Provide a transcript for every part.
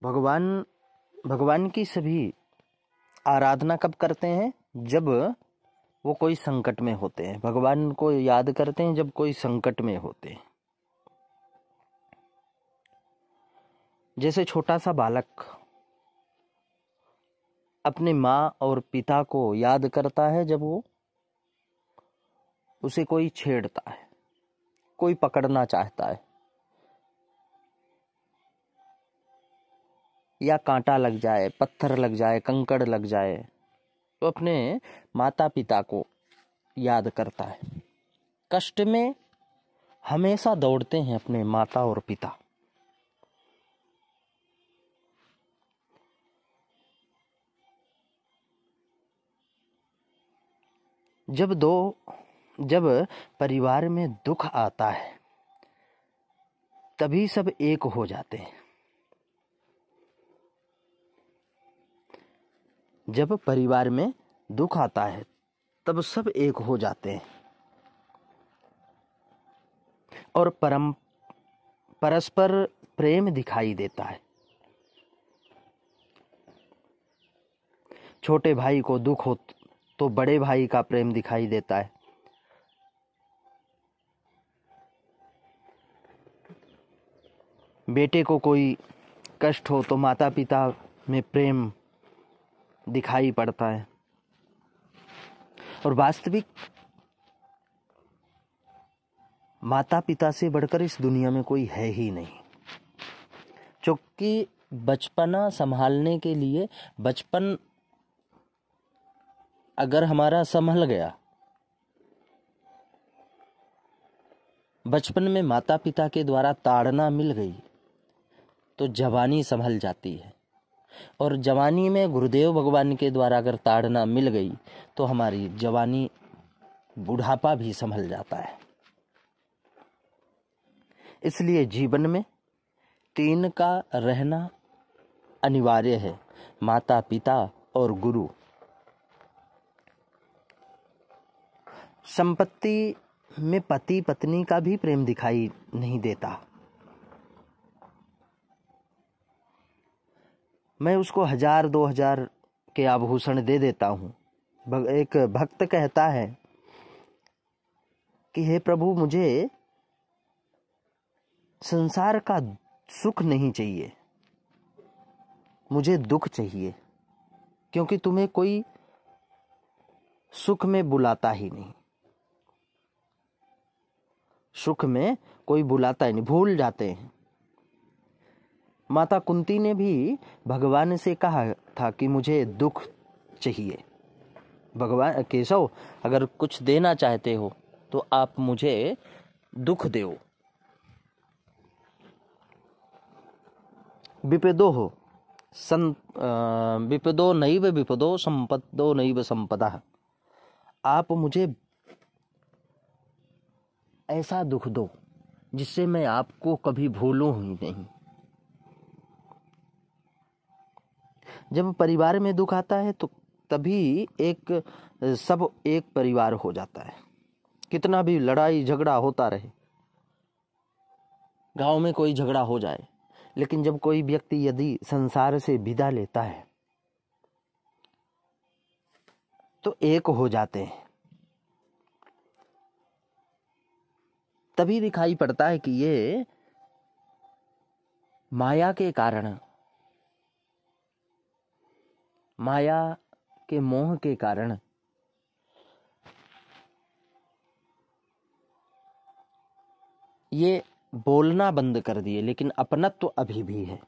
भगवान भगवान की सभी आराधना कब करते हैं? जब वो कोई संकट में होते हैं। भगवान को याद करते हैं जब कोई संकट में होते हैं। जैसे छोटा सा बालक अपने माँ और पिता को याद करता है जब वो उसे कोई छेड़ता है, कोई पकड़ना चाहता है या कांटा लग जाए, पत्थर लग जाए, कंकड़ लग जाए, तो अपने माता पिता को याद करता है। कष्ट में हमेशा दौड़ते हैं अपने माता और पिता। जब परिवार में दुख आता है तभी सब एक हो जाते हैं। जब परिवार में दुख आता है तब सब एक हो जाते हैं और परस्पर प्रेम दिखाई देता है। छोटे भाई को दुख हो तो बड़े भाई का प्रेम दिखाई देता है। बेटे को कोई कष्ट हो तो माता पिता में प्रेम दिखाई पड़ता है। और वास्तविक माता पिता से बढ़कर इस दुनिया में कोई है ही नहीं। क्योंकि बचपना संभालने के लिए, बचपन अगर हमारा संभल गया, बचपन में माता पिता के द्वारा ताड़ना मिल गई तो जवानी संभल जाती है। और जवानी में गुरुदेव भगवान के द्वारा अगर ताड़ना मिल गई तो हमारी जवानी, बुढ़ापा भी संभल जाता है। इसलिए जीवन में 3 का रहना अनिवार्य है, माता पिता और गुरु। संपत्ति में पति पत्नी का भी प्रेम दिखाई नहीं देता। मैं उसको 1000-2000 के आभूषण दे देता हूँ। एक भक्त कहता है कि हे प्रभु, मुझे संसार का सुख नहीं चाहिए, मुझे दुख चाहिए, क्योंकि तुम्हें कोई सुख में बुलाता ही नहीं। सुख में कोई बुलाता ही नहीं, भूल जाते हैं। माता कुंती ने भी भगवान से कहा था कि मुझे दुख चाहिए। भगवान केशव, अगर कुछ देना चाहते हो तो आप मुझे दुख दो। विपदो नैव विपदो संपदो नैव संपदा। आप मुझे ऐसा दुख दो जिससे मैं आपको कभी भूलूं ही नहीं। जब परिवार में दुख आता है तो तभी सब एक परिवार हो जाता है। कितना भी लड़ाई झगड़ा होता रहे, गांव में कोई झगड़ा हो जाए, लेकिन जब कोई व्यक्ति यदि संसार से विदा लेता है तो एक हो जाते हैं। तभी दिखाई पड़ता है कि ये माया के कारण, माया के मोह के कारण ये बोलना बंद कर दिए, लेकिन अपनत्व तो अभी भी है।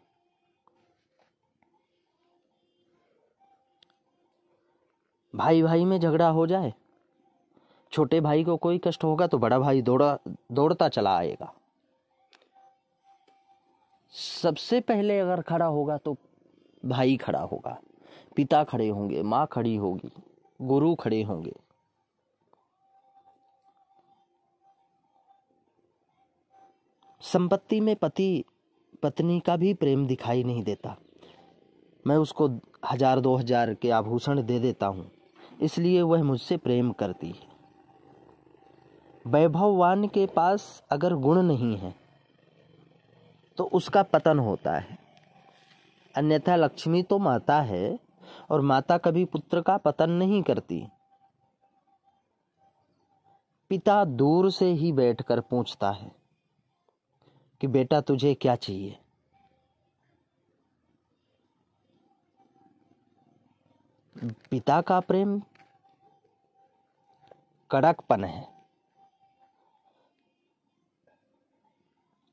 भाई भाई में झगड़ा हो जाए, छोटे भाई को कोई कष्ट होगा तो बड़ा भाई दौड़ता चला आएगा। सबसे पहले अगर खड़ा होगा तो भाई खड़ा होगा, पिता खड़े होंगे, माँ खड़ी होगी, गुरु खड़े होंगे। संपत्ति में पति पत्नी का भी प्रेम दिखाई नहीं देता। मैं उसको 1000-2000 के आभूषण दे देता हूँ, इसलिए वह मुझसे प्रेम करती है। वैभववान के पास अगर गुण नहीं है तो उसका पतन होता है। अन्यथा लक्ष्मी तो माता है और माता कभी पुत्र का पतन नहीं करती। पिता दूर से ही बैठकर पूछता है कि बेटा तुझे क्या चाहिए। पिता का प्रेम कड़कपन है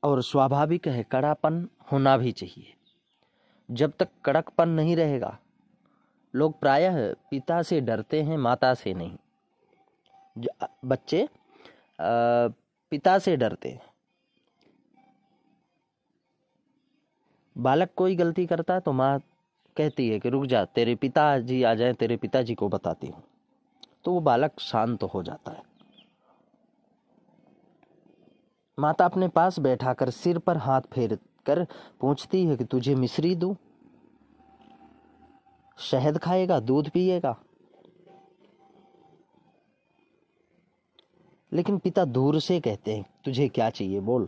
और स्वाभाविक है, कड़ापन होना भी चाहिए। जब तक कड़कपन नहीं रहेगा, लोग प्रायः पिता से डरते हैं, माता से नहीं। बच्चे पिता से डरते हैं। बालक कोई गलती करता है तो माँ कहती है कि रुक जा, तेरे पिताजी आ जाए, तेरे पिताजी को बताती हूँ, तो वो बालक शांत हो जाता है। माता अपने पास बैठाकर सिर पर हाथ फेर कर पूछती है कि तुझे मिश्री दूं, शहद खाएगा, दूध पिएगा। लेकिन पिता दूर से कहते हैं तुझे क्या चाहिए बोल।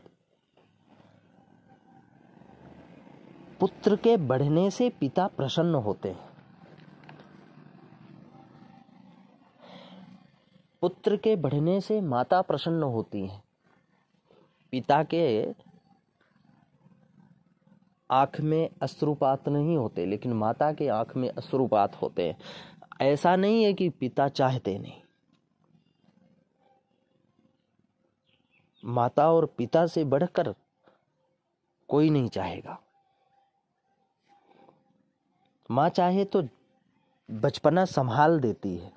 पुत्र के बढ़ने से पिता प्रसन्न होते हैं। पुत्र के बढ़ने से माता प्रसन्न होती है। पिता के आंख में अश्रुपात नहीं होते, लेकिन माता के आंख में अश्रुपात होते हैं। ऐसा नहीं है कि पिता चाहते नहीं, माता और पिता से बढ़कर कोई नहीं चाहेगा। माँ चाहे तो बचपना संभाल देती है।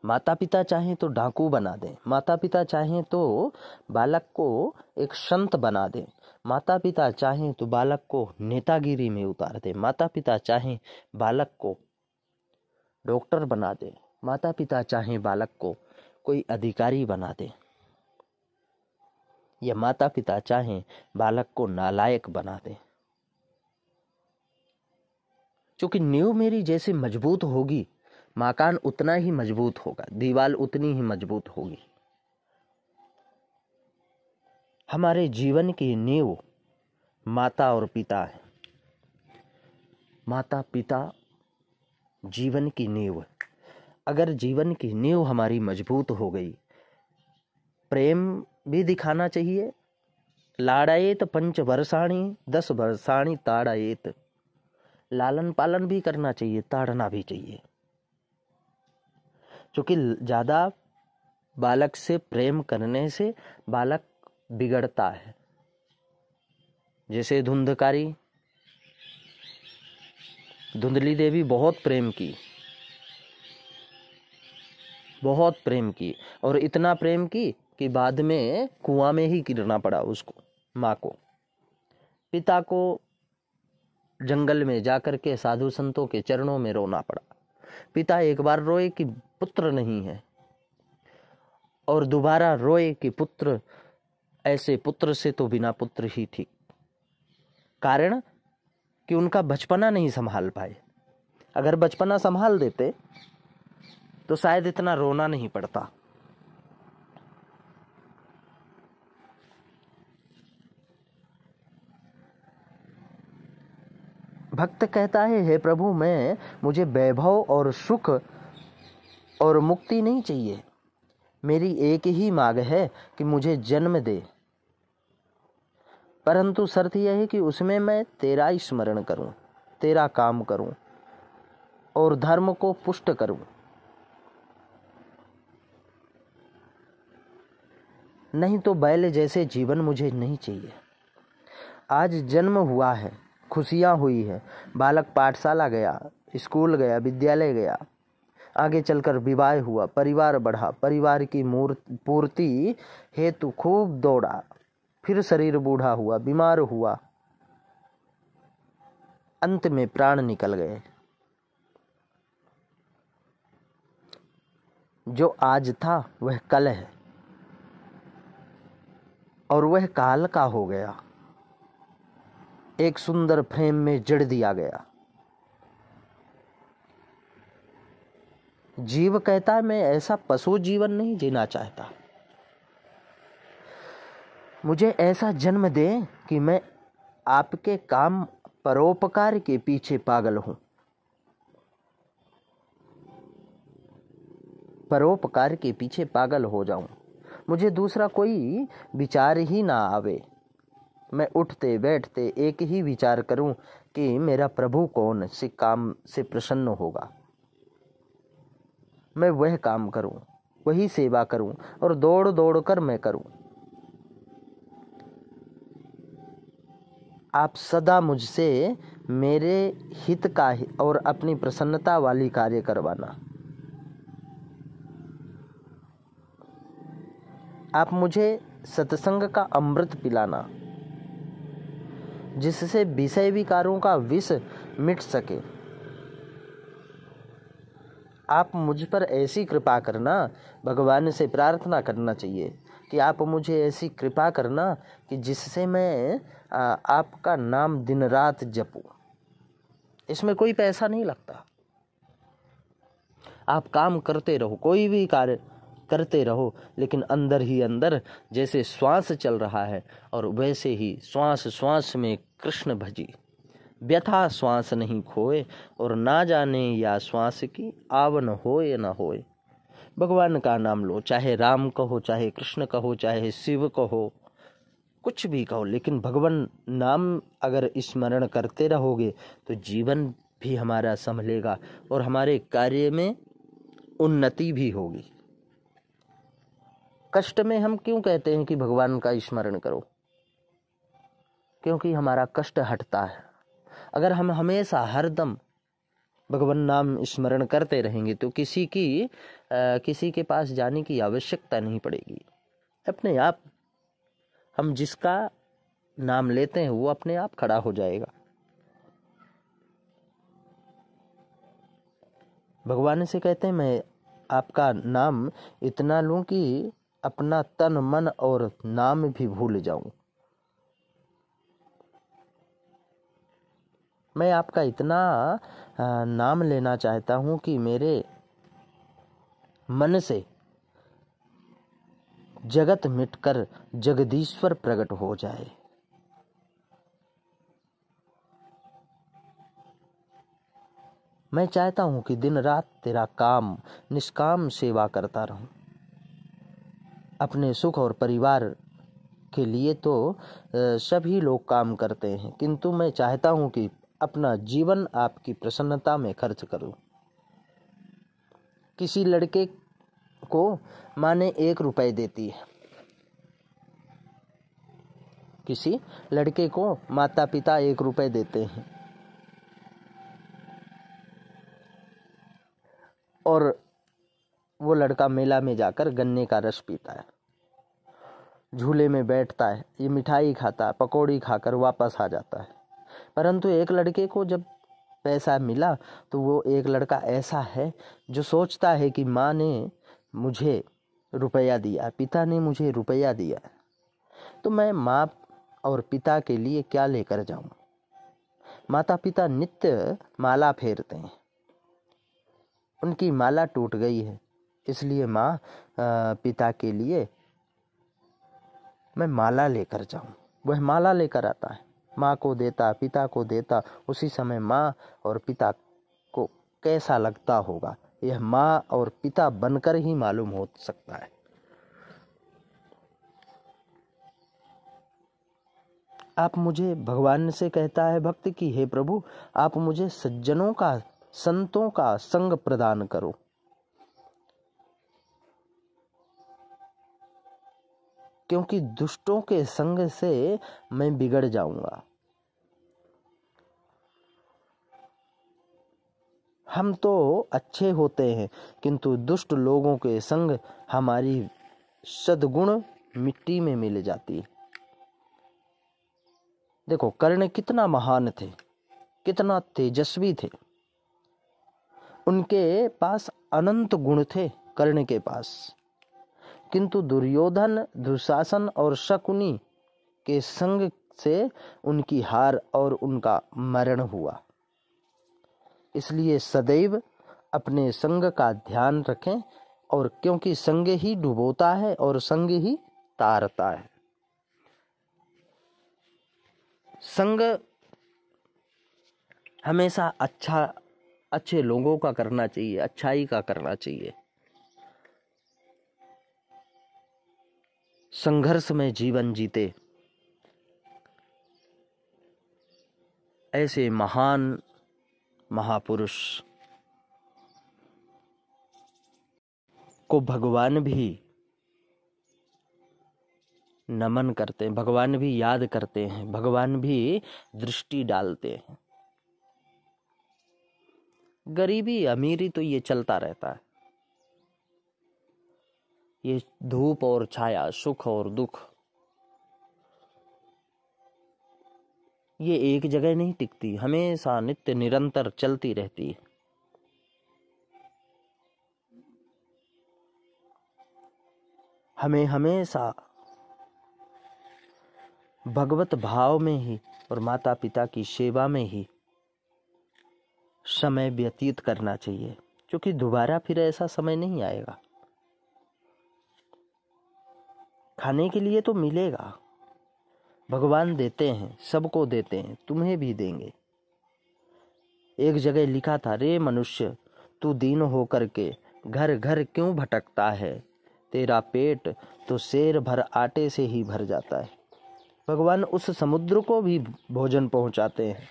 माता पिता चाहें तो डाकू बना दें, माता पिता चाहें तो बालक को एक संत बना दें, माता पिता चाहें तो बालक को नेतागिरी में उतार दें, माता पिता चाहें बालक को डॉक्टर बना दें, माता पिता चाहें बालक को कोई अधिकारी बना दें, या माता पिता चाहें बालक को नालायक बना दें। क्योंकि नींव मेरी जैसे मजबूत होगी, मकान उतना ही मजबूत होगा, दीवार उतनी ही मजबूत होगी। हमारे जीवन की नींव माता और पिता है। माता पिता जीवन की नींव। अगर जीवन की नींव हमारी मजबूत हो गई, प्रेम भी दिखाना चाहिए। लाड़ायेत 5 वर्षाणी 10 वर्षाणी ताड़ायेत। लालन पालन भी करना चाहिए, ताड़ना भी चाहिए। क्योंकि ज्यादा बालक से प्रेम करने से बालक बिगड़ता है। जैसे धुंधली देवी बहुत प्रेम की और इतना प्रेम की कि बाद में कुआं में ही गिरना पड़ा उसको, माँ को। पिता को जंगल में जाकर के साधु संतों के चरणों में रोना पड़ा। पिता एक बार रोए कि पुत्र नहीं है, और दोबारा रोए कि पुत्र, ऐसे पुत्र से तो बिना पुत्र ही ठीक। कारण कि उनका बचपना नहीं संभाल पाए। अगर बचपना संभाल देते तो शायद इतना रोना नहीं पड़ता। भक्त कहता है, हे प्रभु, मुझे वैभव और सुख और मुक्ति नहीं चाहिए। मेरी एक ही मांग है कि मुझे जन्म दे, परंतु शर्त यह है कि उसमें मैं तेरा स्मरण करूं, तेरा काम करूं और धर्म को पुष्ट करूं। नहीं तो बैल जैसे जीवन मुझे नहीं चाहिए। आज जन्म हुआ है, खुशियां हुई है, बालक पाठशाला गया, स्कूल गया, विद्यालय गया, आगे चलकर विवाह हुआ, परिवार बढ़ा, परिवार की पूर्ति हेतु खूब दौड़ा, फिर शरीर बूढ़ा हुआ, बीमार हुआ, अंत में प्राण निकल गए। जो आज था वह कल है और वह काल का हो गया, एक सुंदर फ्रेम में जड़ दिया गया। जीव कहता है, मैं ऐसा पशु जीवन नहीं जीना चाहता। मुझे ऐसा जन्म दे कि मैं आपके काम परोपकार के पीछे पागल हूं, परोपकार के पीछे पागल हो जाऊं। मुझे दूसरा कोई विचार ही ना आवे। मैं उठते बैठते एक ही विचार करूं कि मेरा प्रभु कौन से काम से प्रसन्न होगा, मैं वह काम करूं, वही सेवा करूं और दौड़ दौड़ कर मैं करूं। आप सदा मुझसे मेरे हित का और अपनी प्रसन्नता वाली कार्य करवाना। आप मुझे सत्संग का अमृत पिलाना, जिससे विषय विकारों का विष मिट सके। आप मुझ पर ऐसी कृपा करना, भगवान से प्रार्थना करना चाहिए कि आप मुझे ऐसी कृपा करना कि जिससे मैं आपका नाम दिन रात जपूं। इसमें कोई पैसा नहीं लगता। आप काम करते रहो, कोई भी कार्य करते रहो, लेकिन अंदर ही अंदर जैसे श्वास चल रहा है और वैसे ही श्वास श्वास में कृष्ण भजी, व्यथा श्वास नहीं खोए और ना जाने या श्वास की आवन होए न होए। भगवान का नाम लो, चाहे राम कहो, चाहे कृष्ण कहो, चाहे शिव कहो, कुछ भी कहो, लेकिन भगवान नाम अगर स्मरण करते रहोगे तो जीवन भी हमारा संभलेगा और हमारे कार्य में उन्नति भी होगी। कष्ट में हम क्यों कहते हैं कि भगवान का स्मरण करो? क्योंकि हमारा कष्ट हटता है। अगर हम हमेशा हरदम भगवान नाम स्मरण करते रहेंगे तो किसी के पास जाने की आवश्यकता नहीं पड़ेगी। अपने आप हम जिसका नाम लेते हैं वो अपने आप खड़ा हो जाएगा। भगवान से कहते हैं मैं आपका नाम इतना लूं कि अपना तन मन और नाम भी भूल जाऊं। मैं आपका इतना नाम लेना चाहता हूं कि मेरे मन से जगत मिटकर जगदीश्वर प्रकट हो जाए। मैं चाहता हूं कि दिन रात तेरा काम निष्काम सेवा करता रहूं। अपने सुख और परिवार के लिए तो सभी लोग काम करते हैं, किंतु मैं चाहता हूं कि अपना जीवन आपकी प्रसन्नता में खर्च करूं। किसी लड़के को माँ ने 1 रुपए देती है, किसी लड़के को माता पिता 1 रुपए देते हैं और वो लड़का मेला में जाकर गन्ने का रस पीता है, झूले में बैठता है, ये मिठाई खाता है, पकौड़ी खाकर वापस आ जाता है। परंतु एक लड़के को जब पैसा मिला तो वो एक लड़का ऐसा है जो सोचता है कि माँ ने मुझे रुपया दिया, पिता ने मुझे रुपया दिया, तो मैं माँ और पिता के लिए क्या लेकर जाऊं। माता पिता नित्य माला फेरते हैं, उनकी माला टूट गई है, इसलिए माँ पिता के लिए मैं माला लेकर जाऊं। वह माला लेकर आता है, माँ को देता, पिता को देता। उसी समय माँ और पिता को कैसा लगता होगा, यह माँ और पिता बनकर ही मालूम हो सकता है। आप मुझे, भगवान से कहता है भक्त कि हे प्रभु, आप मुझे सज्जनों का, संतों का संग प्रदान करो। क्योंकि दुष्टों के संग से मैं बिगड़ जाऊंगा। हम तो अच्छे होते हैं, किंतु दुष्ट लोगों के संग हमारी सद्गुण मिट्टी में मिल जाती है। देखो कर्ण कितना महान थे, कितना तेजस्वी थे, उनके पास अनंत गुण थे कर्ण के पास, किंतु दुर्योधन, दुशासन और शकुनी के संग से उनकी हार और उनका मरण हुआ। इसलिए सदैव अपने संग का ध्यान रखें, और क्योंकि संग ही डुबोता है और संग ही तारता है। संग हमेशा अच्छे लोगों का करना चाहिए, अच्छाई का करना चाहिए। संघर्ष में जीवन जीते ऐसे महान महापुरुष को भगवान भी नमन करते हैं, भगवान भी याद करते हैं, भगवान भी दृष्टि डालते हैं। गरीबी अमीरी तो ये चलता रहता है, ये धूप और छाया, सुख और दुख, ये एक जगह नहीं टिकती, हमेशा नित्य निरंतर चलती रहती है। हमें हमेशा भगवत भाव में ही और माता पिता की सेवा में ही समय व्यतीत करना चाहिए, क्योंकि दोबारा फिर ऐसा समय नहीं आएगा। खाने के लिए तो मिलेगा, भगवान देते हैं, सबको देते हैं, तुम्हें भी देंगे। एक जगह लिखा था, रे मनुष्य तू दीन होकर के घर घर क्यों भटकता है, तेरा पेट तो शेर भर आटे से ही भर जाता है। भगवान उस समुद्र को भी भोजन पहुंचाते हैं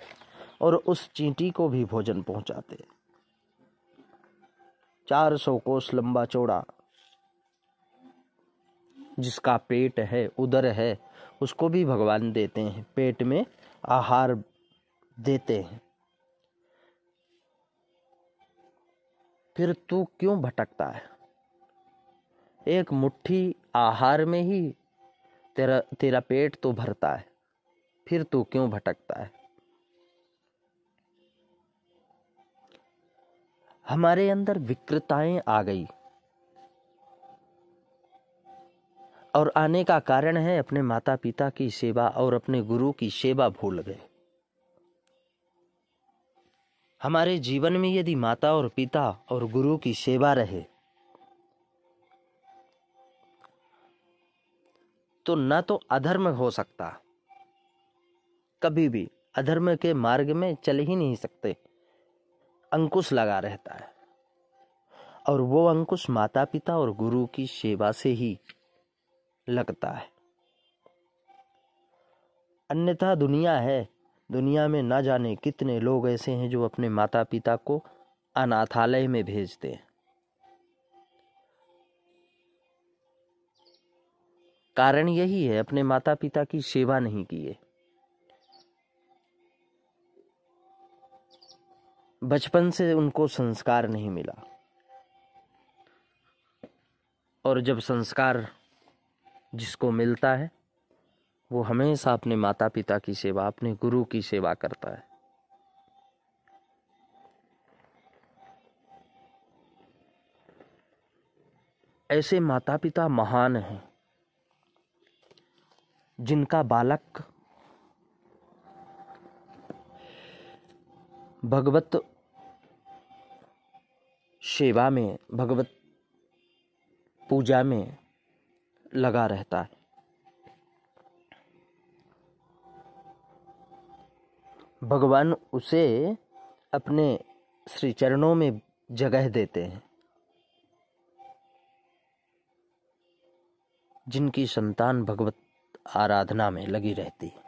और उस चींटी को भी भोजन पहुंचाते हैं। 400 कोस लंबा चौड़ा जिसका पेट है, उदर है, उसको भी भगवान देते हैं, पेट में आहार देते हैं। फिर तू क्यों भटकता है? एक मुट्ठी आहार में ही तेरा पेट तो भरता है, फिर तू क्यों भटकता है? हमारे अंदर विकृताएं आ गई, और आने का कारण है अपने माता पिता की सेवा और अपने गुरु की सेवा भूल गए। हमारे जीवन में यदि माता और पिता और गुरु की सेवा रहे तो न तो अधर्म हो सकता, कभी भी अधर्म के मार्ग में चल ही नहीं सकते, अंकुश लगा रहता है, और वो अंकुश माता पिता और गुरु की सेवा से ही लगता है। अन्यथा दुनिया है, दुनिया में ना जाने कितने लोग ऐसे हैं जो अपने माता पिता को अनाथालय में भेजते हैं। कारण यही है, अपने माता पिता की सेवा नहीं किए। बचपन से उनको संस्कार नहीं मिला, और जब संस्कार जिसको मिलता है वो हमेशा अपने माता पिता की सेवा, अपने गुरु की सेवा करता है। ऐसे माता पिता महान हैं जिनका बालक भगवत सेवा में, भगवत पूजा में लगा रहता है। भगवान उसे अपने श्री चरणों में जगह देते हैं। जिनकी संतान भगवत आराधना में लगी रहती है,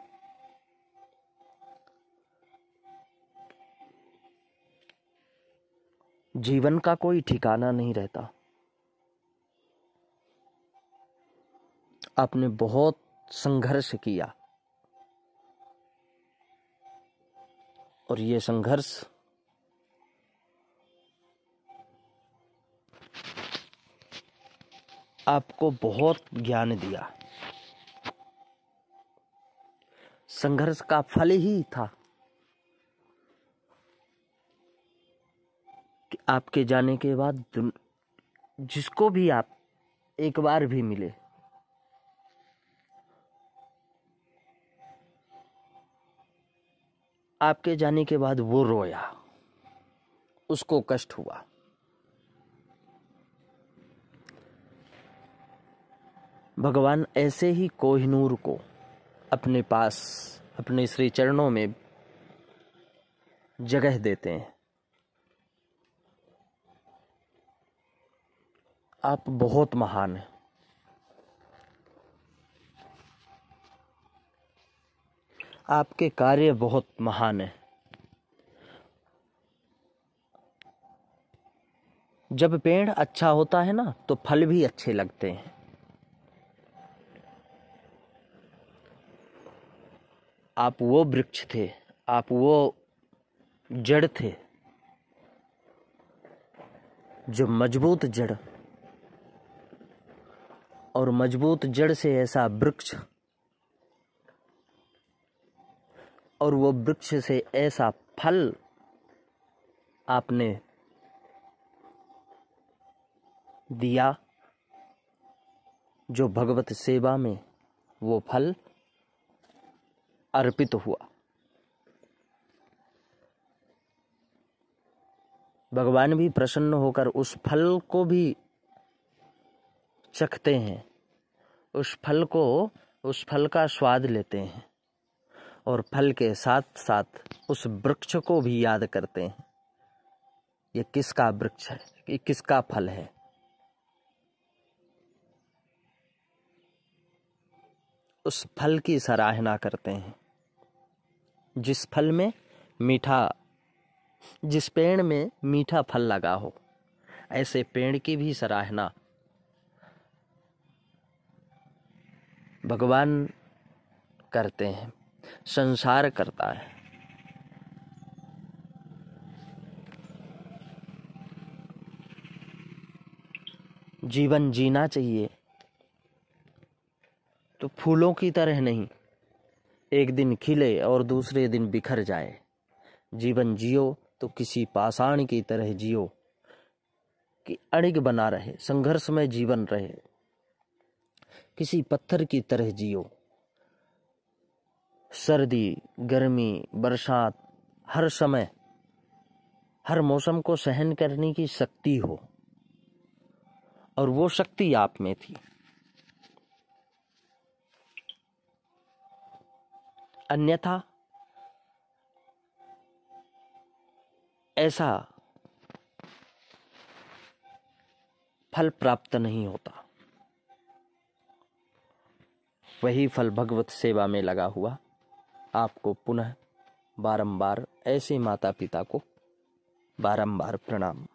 जीवन का कोई ठिकाना नहीं रहता। आपने बहुत संघर्ष किया, और ये संघर्ष आपको बहुत ज्ञान दिया। संघर्ष का फल ही था कि आपके जाने के बाद जिसको भी आप एक बार भी मिले, आपके जाने के बाद वो रोया, उसको कष्ट हुआ। भगवान ऐसे ही कोहिनूर को अपने पास अपने श्री चरणों में जगह देते हैं। आप बहुत महान हैं। आपके कार्य बहुत महान हैं। जब पेड़ अच्छा होता है ना तो फल भी अच्छे लगते हैं। आप वो वृक्ष थे, आप वो जड़ थे जो मजबूत जड़, और मजबूत जड़ से ऐसा वृक्ष, और वो वृक्ष से ऐसा फल आपने दिया जो भगवत सेवा में वो फल अर्पित हुआ। भगवान भी प्रसन्न होकर उस फल को भी चखते हैं, उस फल का स्वाद लेते हैं, और फल के साथ साथ उस वृक्ष को भी याद करते हैं। ये किसका वृक्ष है, ये किसका फल है। उस फल की सराहना करते हैं। जिस पेड़ में मीठा फल लगा हो, ऐसे पेड़ की भी सराहना भगवान करते हैं, संसार करता है। जीवन जीना चाहिए तो फूलों की तरह नहीं, एक दिन खिले और दूसरे दिन बिखर जाए। जीवन जियो तो किसी पाषाण की तरह जियो कि अड़िग बना रहे, संघर्ष में जीवन रहे। किसी पत्थर की तरह जियो, सर्दी गर्मी बरसात हर समय हर मौसम को सहन करने की शक्ति हो, और वो शक्ति आप में थी। अन्यथा ऐसा फल प्राप्त नहीं होता। वही फल भगवत सेवा में लगा हुआ आपको पुनः बारंबार ऐसे माता पिता को बारंबार प्रणाम।